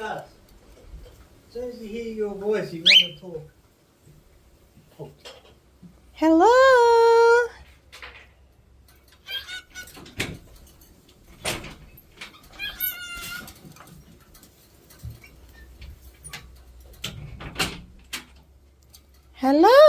does. As soon as he hears your voice, he wants to talk. Oh. Hello. Hello.